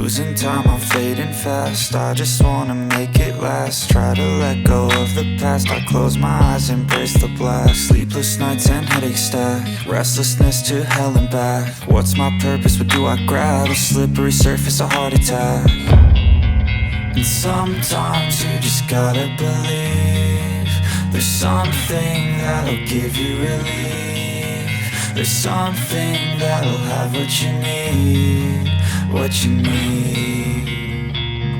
losing time, I'm fading fast. I just wanna make it last. Try to let go of the past. I close my eyes, embrace the blast. Sleepless nights and headaches stack. Restlessness to hell and back. What's my purpose? What do I grab? A slippery surface, a heart attack. And sometimes you just gotta believe there's something that'll give you relief. There's something that'll have what you need, what you need.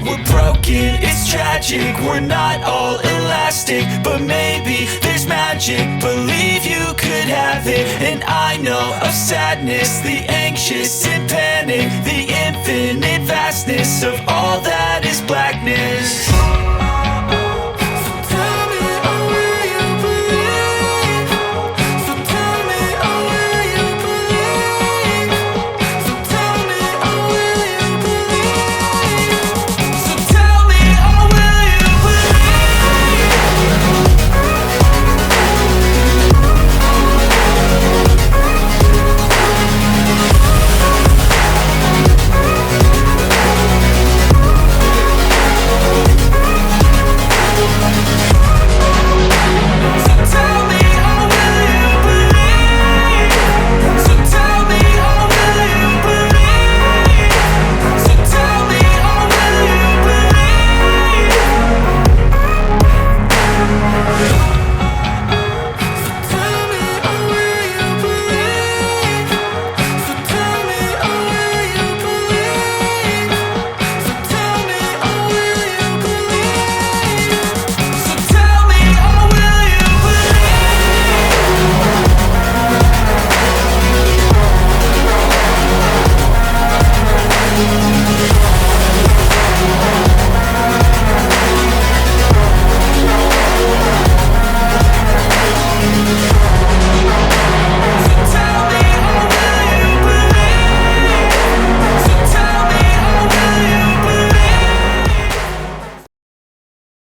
We're broken, it's tragic, we're not all elastic, but maybe there's magic, believe you could have it. And I know of sadness, the anxious and panic, the infinite vastness of all that